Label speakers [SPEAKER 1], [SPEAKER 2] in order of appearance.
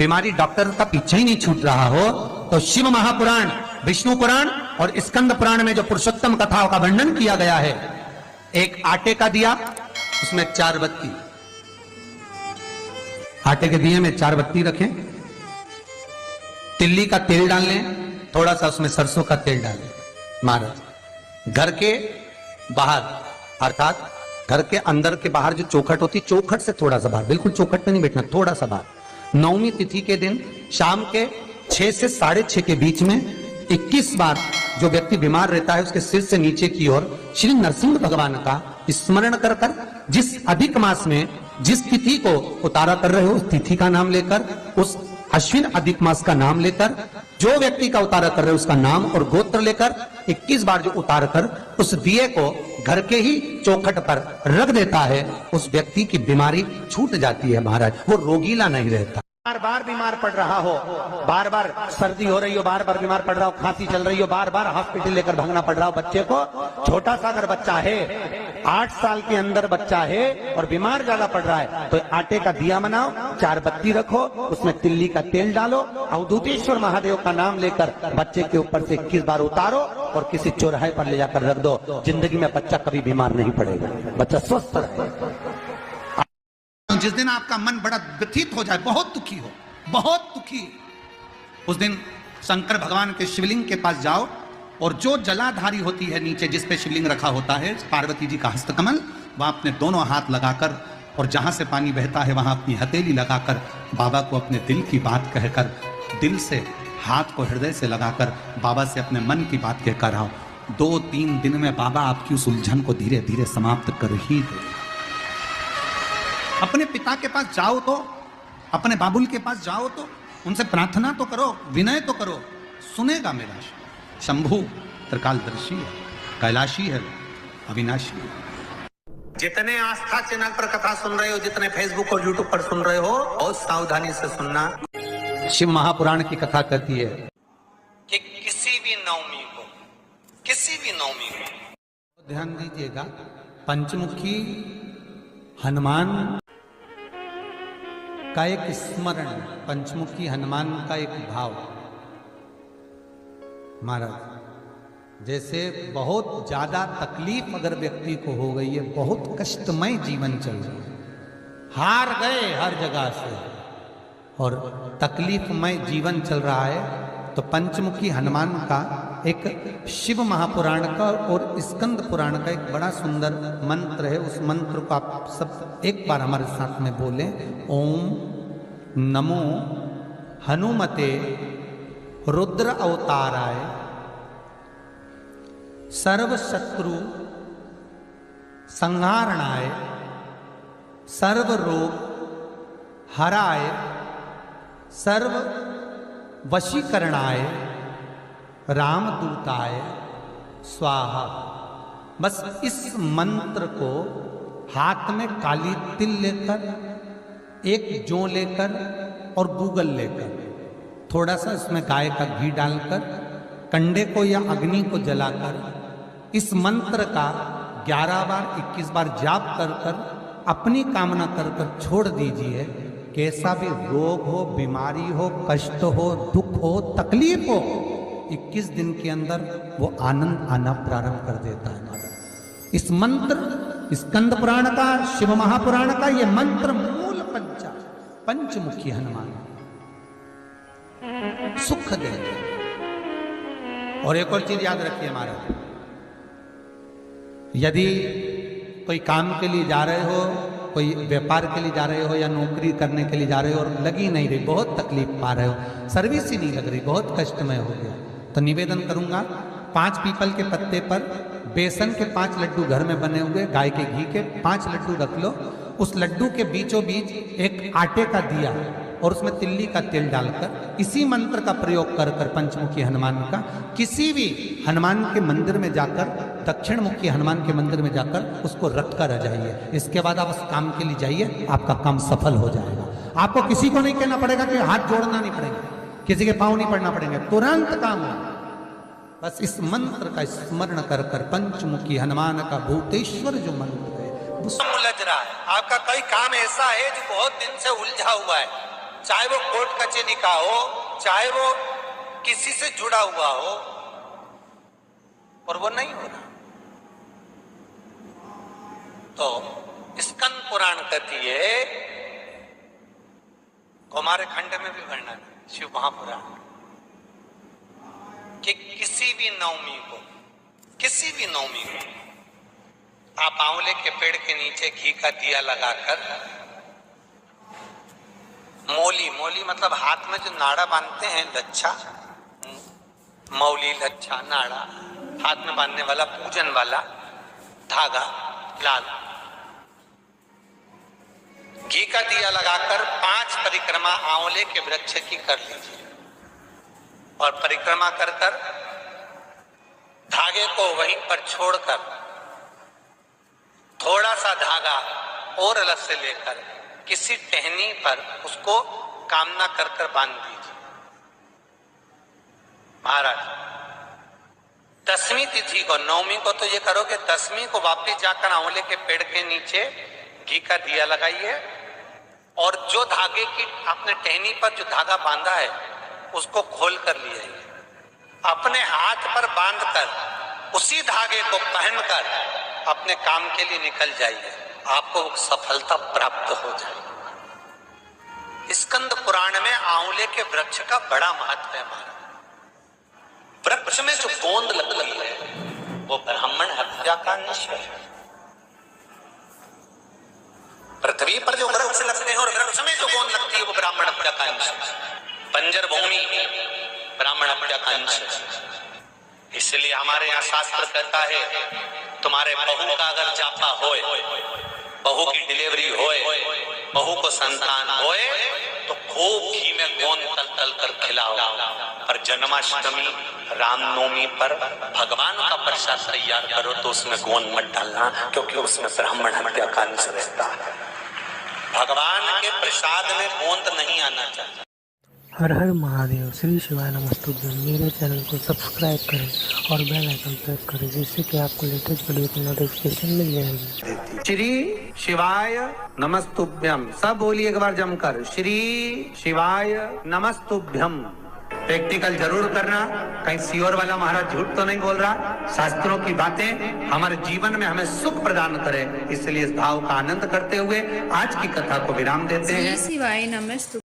[SPEAKER 1] बीमारी डॉक्टर का पीछे ही नहीं छूट रहा हो, तो शिव महापुराण, विष्णु पुराण और स्कंद पुराण में जो पुरुषोत्तम कथाओं का वर्णन किया गया है, एक आटे का दिया, उसमें 4 बत्ती, आटे के दिए में 4 बत्ती रखें, तिल्ली का तेल डाल लें, थोड़ा सा उसमें सरसों का तेल डालें। महाराज घर के बाहर, अर्थात घर के अंदर के बाहर जो चौखट होती, चौखट से थोड़ा सा बाहर, बिल्कुल चौखट पे नहीं बैठना, थोड़ा सा बाहर, 9वीं तिथि के दिन शाम के 6 से 6:30 के बीच में 21 बार जो व्यक्ति बीमार रहता है उसके सिर से नीचे की ओर श्री नरसिंह भगवान का स्मरण कर कर, जिस अधिक मास में जिस तिथि को उतारा कर रहे हो उस तिथि का नाम लेकर, उस अश्विन अधिक मास का नाम लेकर, जो व्यक्ति का उतारा कर रहे हो उसका नाम और गोत्र लेकर 21 बार जो उतार कर उस दिए को घर के ही चौखट पर रख देता है, उस व्यक्ति की बीमारी छूट जाती है महाराज, वो रोगीला नहीं रहता। बार बार बीमार पड़ रहा हो, बार बार सर्दी हो रही हो, बार बार बीमार पड़ रहा हो, खांसी चल रही हो, बार बार हॉस्पिटल लेकर भागना पड़ रहा हो, बच्चे को, छोटा सा अगर बच्चा है, 8 साल के अंदर बच्चा है और बीमार ज्यादा पड़ रहा है, तो आटे का दिया बनाओ, 4 बत्ती रखो, उसमें तिल्ली का तेल डालो, अवधूतेश्वर महादेव का नाम लेकर बच्चे के ऊपर से 21 बार उतारो और किसी चौराहे पर ले जाकर रख दो। जिंदगी में बच्चा कभी बीमार नहीं पड़ेगा, बच्चा स्वस्थ रहेगा। जिस दिन आपका मन बड़ा व्यथित हो जाए, बहुत दुखी हो, बहुत दुखी, उस दिन शंकर भगवान के शिवलिंग के पास जाओ और जो जलाधारी होती है नीचे जिस पे शिवलिंग रखा होता है, पार्वती जी का हस्तकमल, वहां अपने दोनों हाथ लगाकर और जहां से पानी बहता है वहां अपनी हथेली लगाकर बाबा को अपने दिल की बात कहकर, दिल से हाथ को हृदय से लगाकर बाबा से अपने मन की बात कहकर आओ। 2-3 दिन में बाबा आपकी उस उलझन को धीरे धीरे समाप्त कर ही दे। अपने पिता के पास जाओ तो, अपने बाबुल के पास जाओ तो, उनसे प्रार्थना तो करो, विनय तो करो, सुनेगा मेरा शंभु त्रिकालदर्शी है, कैलाशी है, अविनाशी है। जितने आस्था चैनल पर कथा सुन रहे हो, जितने फेसबुक और यूट्यूब पर सुन रहे हो, बहुत सावधानी से सुनना। शिव महापुराण की कथा कहती है कि किसी भी नवमी को ध्यान दीजिएगा, पंचमुखी हनुमान का एक स्मरण, पंचमुखी हनुमान का एक भाव। महाराज जैसे बहुत ज्यादा तकलीफ अगर व्यक्ति को हो गई है, बहुत कष्टमय जीवन चल रहा है, हार गए हर जगह से और तकलीफमय जीवन चल रहा है, तो पंचमुखी हनुमान का एक शिव महापुराण का और स्कंद पुराण का एक बड़ा सुंदर मंत्र है। उस मंत्र को आप सब एक बार हमारे साथ में बोलें। ओम नमो हनुमते रुद्र अवताराय सर्व शत्रु संहारणाय सर्व रोग हराय सर्व वशीकरणाय रामदूताय स्वाहा। बस इस मंत्र को हाथ में काली तिल लेकर, एक जौ लेकर और गूगल लेकर, थोड़ा सा इसमें गाय का घी डालकर, कंडे को या अग्नि को जलाकर इस मंत्र का 11 बार 21 बार जाप कर कर अपनी कामना कर कर छोड़ दीजिए। कैसा भी रोग हो, बीमारी हो, कष्ट हो, दुख हो, तकलीफ हो, 21 दिन के अंदर वो आनंद आना प्रारंभ कर देता है। इस मंत्र स्कंद पुराण का, शिव महापुराण का ये मंत्र मूल पंचमुखी हनुमान सुख देते। और एक और चीज याद रखिए महाराज, यदि कोई काम के लिए जा रहे हो, कोई व्यापार के लिए जा रहे हो या नौकरी करने के लिए जा रहे हो और लगी नहीं रही, बहुत तकलीफ पा रहे हो, सर्विस ही नहीं लग रही, बहुत कष्टमय हो गया, तो निवेदन करूंगा 5 पीपल के पत्ते पर बेसन के 5 लड्डू घर में बने हुए, गाय के घी के 5 लड्डू रख लो, उस लड्डू के बीचों बीच एक आटे का दिया और उसमें तिल्ली का तेल डालकर इसी मंत्र का प्रयोग कर कर पंचमुखी हनुमान का किसी भी हनुमान के मंदिर में जाकर, दक्षिण मुखी हनुमान के मंदिर में जाकर उसको रख कर आ जाइए। इसके बाद आप उस काम के लिए जाइए, आपका काम सफल हो जाएगा। आपको किसी को नहीं कहना पड़ेगा कि हाथ जोड़ना नहीं पड़ेगा, किसी के पांव नहीं पड़ना पड़ेंगे, तुरंत काम हो। बस इस मंत्र का स्मरण कर कर, पंचमुखी हनुमान का भूतेश्वर जो मंत्र है उलझ रहा है, आपका कोई काम ऐसा है जो बहुत दिन से उलझा हुआ है, चाहे वो कोर्ट कचहरी का हो, चाहे वो किसी से जुड़ा हुआ हो, और वो नहीं हो रहा। तो स्कंद पुराण कहती है, हमारे खंड में भी वर्णन है शिव महापुराण, कि किसी भी नवमी को आप आंवले के पेड़ के नीचे घी का दिया लगाकर, मौली मतलब हाथ में जो नाड़ा बांधते हैं, लच्छा, मौली, लच्छा, नाड़ा, हाथ में बांधने वाला पूजन वाला धागा लाल, घी का दिया लगाकर 5 परिक्रमा आंवले के वृक्ष की कर लीजिए, और परिक्रमा कर धागे को वहीं पर छोड़कर थोड़ा सा धागा और अलग से लेकर किसी टहनी पर उसको कामना कर बांध दीजिए। महाराज 10वीं तिथि को, 9वीं को तो ये करो कि 10वीं को वापिस जाकर आंवले के पेड़ के नीचे घी का दिया लगाइए, और जो धागे की आपने टहनी पर जो धागा बांधा है उसको खोल कर ले आइए, अपने हाथ पर बांधकर उसी धागे को पहनकर अपने काम के लिए निकल जाइए, आपको सफलता प्राप्त हो जाएगी। स्कंद पुराण में आंवले के वृक्ष का बड़ा महत्व है। वृक्ष में जो गोंद लगती है वो ब्राह्मण हत्या का निश्चय है। पृथ्वी पर जो वृक्ष लगते हैं और वृक्ष में जो गोंद लगती है वो ब्राह्मण हत्या का अंश है। बंजर भूमि ब्राह्मण हत्या का अंश है। इसलिए हमारे यहाँ शास्त्र कहता है, तुम्हारे बहू का अगर जापा होए, बहू की डिलीवरी होए, बहू को संतान होए, तो खूब घी में गोंद तल तल कर खिलाओ। पर जन्माष्टमी, रामनवमी पर भगवान का प्रसाद तैयार करो तो उसमें गोंद मत डालना, क्योंकि उसमें ब्राह्मण हत्या का अंश रहता है। भगवान के प्रसाद में गोंद नहीं आना चाहिए।
[SPEAKER 2] हर हर महादेव। श्री शिवाय नमस्तुभ्यं। मेरे चैनल को सब्सक्राइब करें और बेल आइकन प्रेस करें, जिससे कि आपको लेटेस्ट वीडियो की नोटिफिकेशन मिल जाएगी।
[SPEAKER 1] श्री शिवाय नमस्तुभ्यम। सब बोलिए एक बार जमकर, श्री शिवाय नमस्तुभ्यम। प्रैक्टिकल जरूर करना, कहीं सियोर वाला महाराज झूठ तो नहीं बोल रहा। शास्त्रों की बातें हमारे जीवन में हमें सुख प्रदान करे, इसलिए इस भाव का आनंद करते हुए आज की कथा को विराम देते हैं।
[SPEAKER 3] श्री शिवाय नमस्तुभ्यं।